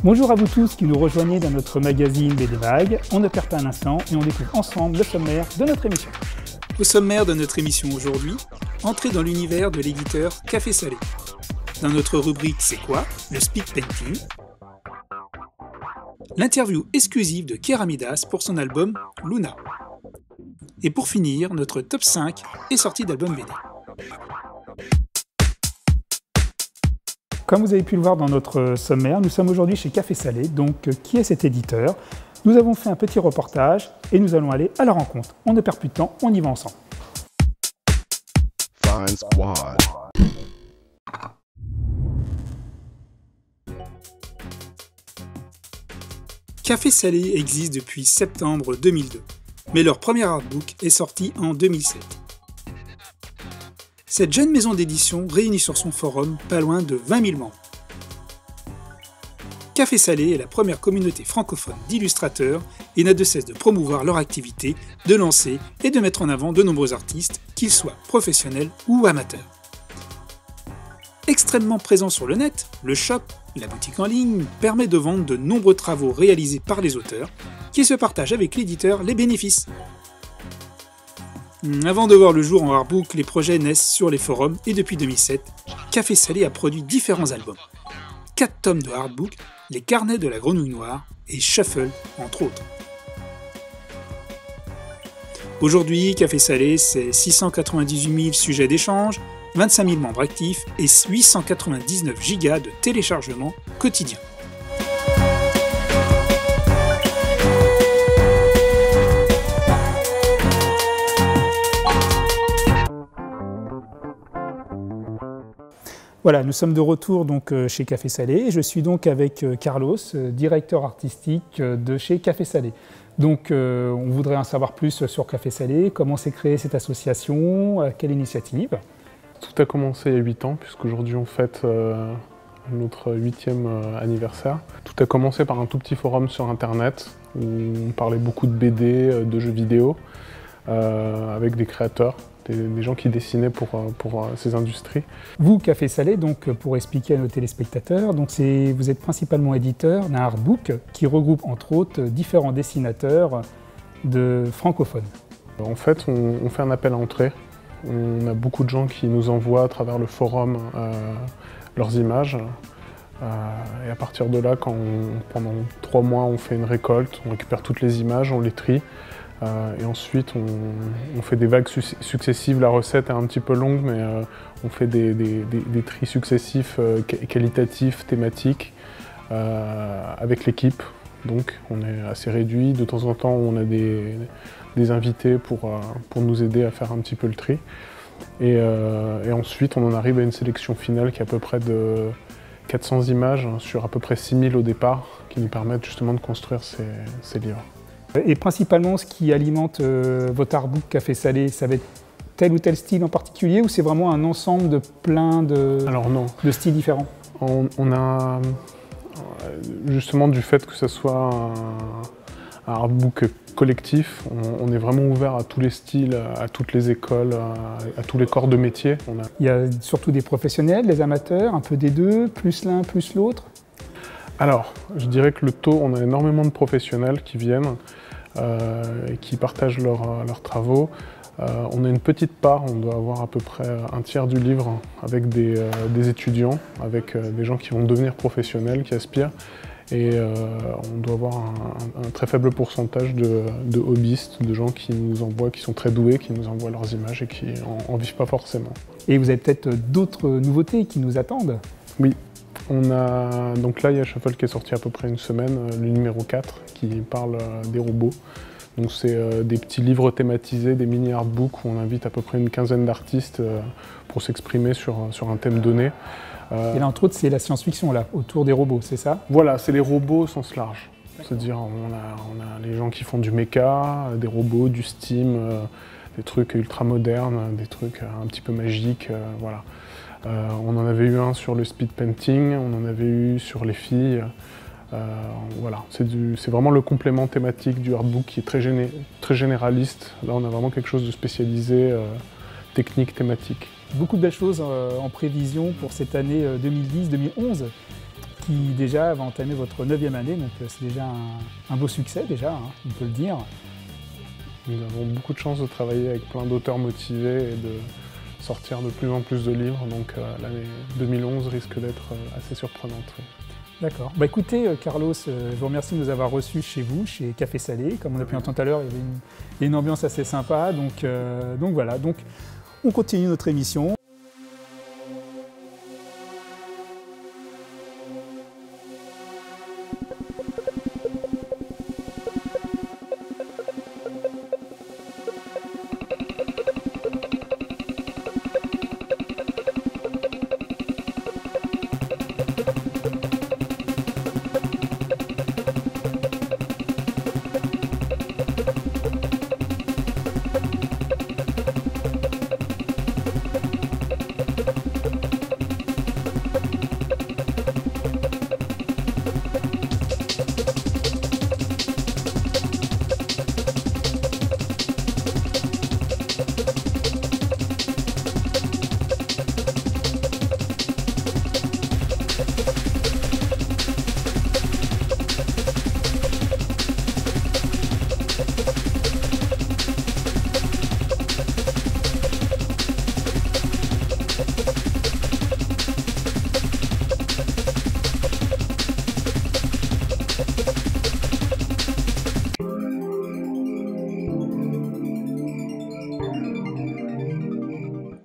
Bonjour à vous tous qui nous rejoignez dans notre magazine BD Mag. On ne perd pas un instant et on découvre ensemble le sommaire de notre émission. Au sommaire de notre émission aujourd'hui, entrée dans l'univers de l'éditeur Café Salé. Dans notre rubrique C'est quoi ? Le speed painting. L'interview exclusive de Keramidas pour son album Luna. Et pour finir, notre top 5 est sorti d'albums BD. Comme vous avez pu le voir dans notre sommaire, nous sommes aujourd'hui chez Café Salé. Donc, qui est cet éditeur ? Nous avons fait un petit reportage et nous allons aller à la rencontre. On ne perd plus de temps, on y va ensemble. Fine Squad. Café Salé existe depuis septembre 2002, mais leur premier artbook est sorti en 2007. Cette jeune maison d'édition réunit sur son forum pas loin de 20 000 membres. Café Salé est la première communauté francophone d'illustrateurs et n'a de cesse de promouvoir leur activité, de lancer et de mettre en avant de nombreux artistes, qu'ils soient professionnels ou amateurs. Extrêmement présent sur le net, le shop, la boutique en ligne, permet de vendre de nombreux travaux réalisés par les auteurs, qui se partagent avec l'éditeur les bénéfices. Avant de voir le jour en artbook, les projets naissent sur les forums et depuis 2007, Café Salé a produit différents albums. 4 tomes de artbook, Les Carnets de la Grenouille Noire et Shuffle, entre autres. Aujourd'hui, Café Salé, c'est 698 000 sujets d'échange, 25 000 membres actifs et 899 gigas de téléchargements quotidiens. Voilà, nous sommes de retour donc chez Café Salé et je suis donc avec Carlos, directeur artistique de chez Café Salé. Donc on voudrait en savoir plus sur Café Salé, comment s'est créée cette association, quelle initiative. Tout a commencé il y a 8 ans, puisqu'aujourd'hui on fête notre 8e anniversaire. Tout a commencé par un tout petit forum sur internet où on parlait beaucoup de BD, de jeux vidéo, avec des créateurs. Des gens qui dessinaient pour ces industries. Vous, Café Salé, donc, pour expliquer à nos téléspectateurs, donc vous êtes principalement éditeur d'un artbook qui regroupe entre autres différents dessinateurs francophones. En fait, on fait un appel à entrée. On a beaucoup de gens qui nous envoient à travers le forum leurs images. Et à partir de là, pendant 3 mois, on fait une récolte, on récupère toutes les images, on les trie. Et ensuite, on fait des vagues successives. La recette est un petit peu longue, mais on fait des tris successifs, qualitatifs, thématiques, avec l'équipe. Donc, on est assez réduit. De temps en temps, on a des invités pour nous aider à faire un petit peu le tri. Et ensuite, on en arrive à une sélection finale qui est à peu près de 400 images sur à peu près 6000 au départ, qui nous permettent justement de construire ces livres. Et principalement, ce qui alimente votre artbook Café Salé, ça va être tel ou tel style en particulier ou c'est vraiment un ensemble de plein de styles différents ? On a, justement du fait que ce soit un artbook collectif, on est vraiment ouvert à tous les styles, à toutes les écoles, à tous les corps de métier. Il y a surtout des professionnels, des amateurs, un peu des deux, plus l'un, plus l'autre ? Alors, je dirais que on a énormément de professionnels qui viennent et qui partagent leurs travaux. On a une petite part, on doit avoir à peu près un tiers du livre avec des étudiants, avec des gens qui vont devenir professionnels, qui aspirent. Et on doit avoir un très faible pourcentage de hobbyistes, de gens qui nous envoient, qui sont très doués, qui nous envoient leurs images et qui en vivent pas forcément. Et vous avez peut-être d'autres nouveautés qui nous attendent ? Oui. Donc là, il y a Shuffle qui est sorti à peu près une semaine, le numéro 4, qui parle des robots. Donc c'est des petits livres thématisés, des mini-artbooks où on invite à peu près une quinzaine d'artistes pour s'exprimer sur un thème donné. Et là, entre autres, c'est la science-fiction, là, autour des robots, c'est ça ? Voilà, c'est les robots au sens large. C'est-à-dire, on a les gens qui font du méca, des robots, du steam, des trucs ultra modernes, des trucs un petit peu magiques, voilà. On en avait eu un sur le speed painting, on en avait eu sur les filles. Voilà, c'est vraiment le complément thématique du artbook qui est très généraliste. Là, on a vraiment quelque chose de spécialisé, technique, thématique. Beaucoup de belles choses en prévision pour cette année 2010-2011, qui déjà va entamer votre 9e année, donc c'est déjà un beau succès déjà, hein, on peut le dire. Nous avons beaucoup de chance de travailler avec plein d'auteurs motivés et de sortir de plus en plus de livres, donc l'année 2011 risque d'être assez surprenante. Oui. D'accord. Bah écoutez, Carlos, je vous remercie de nous avoir reçus chez vous, chez Café Salé. Comme on a pu entendre tout à l'heure, il y avait une ambiance assez sympa, donc voilà. Donc on continue notre émission.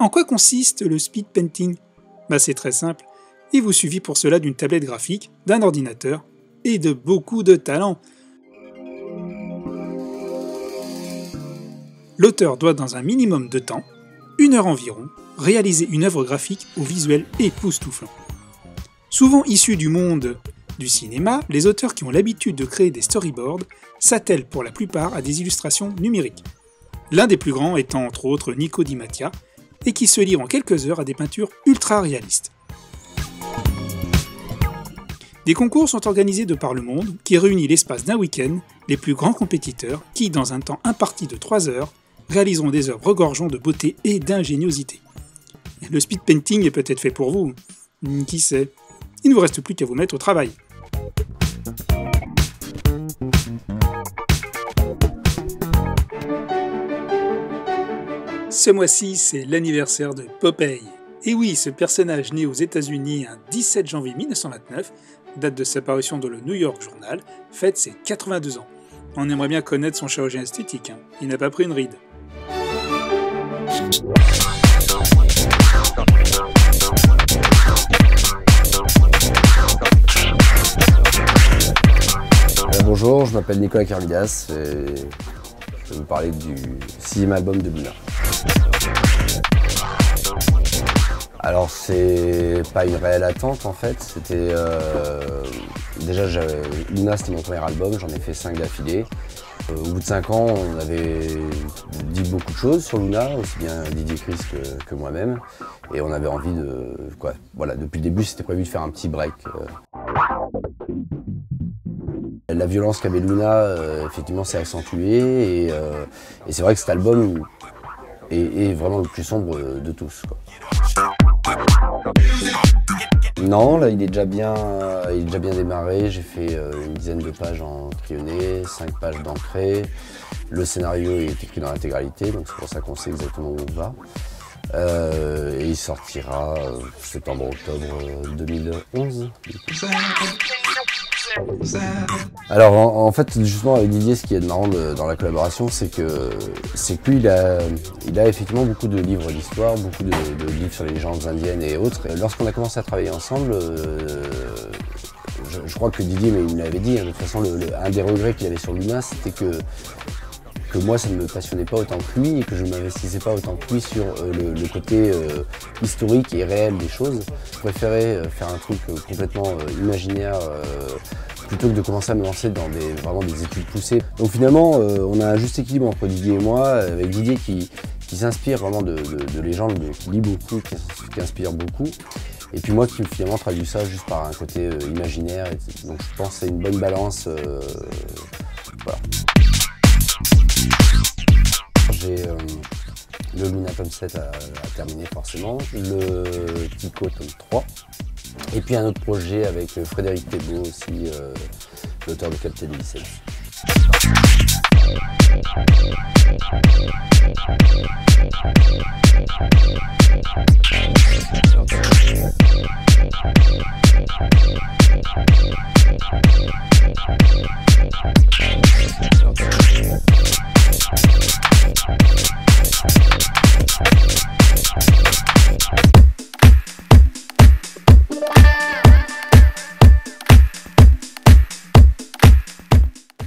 En quoi consiste le speed painting? C'est très simple, il vous suffit pour cela d'une tablette graphique, d'un ordinateur et de beaucoup de talent. L'auteur doit dans un minimum de temps, 1 heure environ, réaliser une œuvre graphique au visuel époustouflant. Souvent issus du monde du cinéma, les auteurs qui ont l'habitude de créer des storyboards s'attellent pour la plupart à des illustrations numériques. L'un des plus grands étant entre autres Nico Di Mattia, et qui se livre en quelques heures à des peintures ultra réalistes. Des concours sont organisés de par le monde qui réunit l'espace d'un week-end les plus grands compétiteurs qui, dans un temps imparti de 3 heures, réaliseront des œuvres regorgeant de beauté et d'ingéniosité. Le speed painting est peut-être fait pour vous, qui sait. Il ne vous reste plus qu'à vous mettre au travail. Ce mois-ci, c'est l'anniversaire de Popeye. Et oui, ce personnage né aux États-Unis un 17 janvier 1929, date de sa parution dans le New York Journal, fête ses 82 ans. On aimerait bien connaître son chirurgien esthétique, il n'a pas pris une ride. Bonjour, je m'appelle Nicolas Carvidas et je vais vous parler du 6e album de Luna. Alors c'est pas une réelle attente en fait, c'était déjà Luna c'était mon premier album, j'en ai fait 5 d'affilée. Au bout de 5 ans on avait dit beaucoup de choses sur Luna, aussi bien Didier Chris que moi-même, et on avait envie de quoi. Voilà, depuis le début c'était prévu de faire un petit break. La violence qu'avait Luna effectivement s'est accentuée et c'est vrai que cet album est vraiment le plus sombre de tous, quoi. Non, là il est déjà bien démarré, j'ai fait une dizaine de pages en crayonné, 5 pages d'encré. Le scénario est écrit dans l'intégralité, donc c'est pour ça qu'on sait exactement où on va. Et il sortira septembre-octobre 2011. Alors en fait justement avec Didier, ce qui est marrant dans la collaboration, c'est que lui il a effectivement beaucoup de livres d'histoire, beaucoup de livres sur les légendes indiennes et autres. Lorsqu'on a commencé à travailler ensemble, je crois que Didier il me l'avait dit, de toute façon un des regrets qu'il avait sur Luna, c'était que moi ça ne me passionnait pas autant que lui et que je ne m'investissais pas autant que lui sur le côté historique et réel des choses. Je préférais faire un truc complètement imaginaire plutôt que de commencer à me lancer dans vraiment des études poussées. Donc finalement on a un juste équilibre entre Didier et moi, avec Didier qui qui s'inspire vraiment de légendes, qui lit beaucoup, qui inspire beaucoup. Et puis moi qui finalement traduis ça juste par un côté imaginaire. Donc je pense que c'est une bonne balance. Voilà. J'ai le Luna tome 7 à terminer forcément, le Tico tome 3. Et puis un autre projet avec Frédéric Thébault aussi, l'auteur de Captain Licence.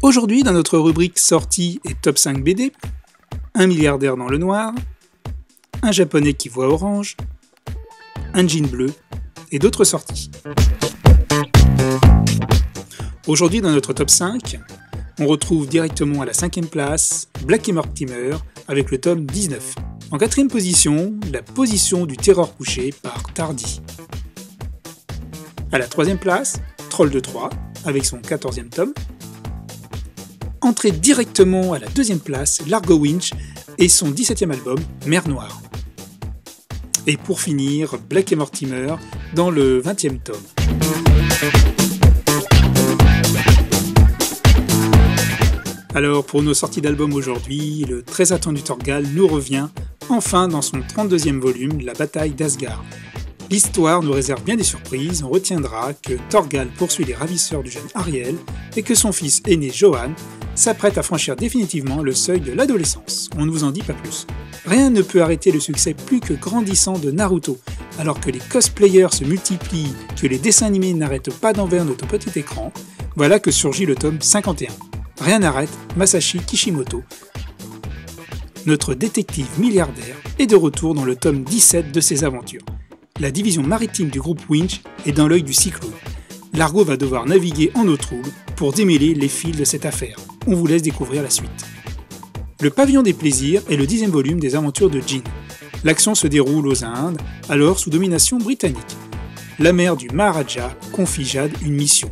Aujourd'hui, dans notre rubrique sortie et top 5 BD, un milliardaire dans le noir, un japonais qui voit orange, un jean bleu et d'autres sorties. Aujourd'hui, dans notre top 5, on retrouve directement à la 5e place Black et Mortimer avec le tome 19. En 4e position, la position du terreur couché par Tardy. À la 3e place, Troll de Troie avec son 14e tome. Entrée directement à la 2e place, Largo Winch et son 17e album, Mer Noire. Et pour finir, Black et Mortimer dans le 20e tome. Alors pour nos sorties d'albums aujourd'hui, le très attendu Thorgal nous revient enfin dans son 32e volume, La bataille d'Asgard. L'histoire nous réserve bien des surprises, on retiendra que Thorgal poursuit les ravisseurs du jeune Ariel et que son fils aîné Johan s'apprête à franchir définitivement le seuil de l'adolescence. On ne vous en dit pas plus. Rien ne peut arrêter le succès plus que grandissant de Naruto, alors que les cosplayers se multiplient, que les dessins animés n'arrêtent pas d'envers notre petit écran, voilà que surgit le tome 51. Rien n'arrête Masashi Kishimoto. Notre détective milliardaire est de retour dans le tome 17 de ses aventures. La division maritime du groupe Winch est dans l'œil du cyclone. Largo va devoir naviguer en eau trouble pour démêler les fils de cette affaire. On vous laisse découvrir la suite. Le Pavillon des plaisirs est le 10e volume des aventures de Jean. L'action se déroule aux Indes, alors sous domination britannique. La mère du Maharaja confie Jade une mission.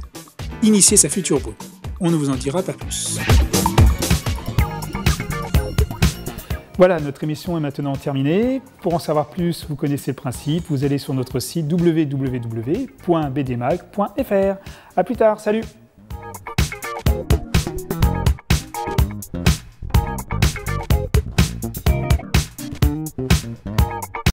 Initier sa future brune. On ne vous en dira pas plus. Voilà, notre émission est maintenant terminée. Pour en savoir plus, vous connaissez le principe, vous allez sur notre site www.bdmag.fr. A plus tard, salut!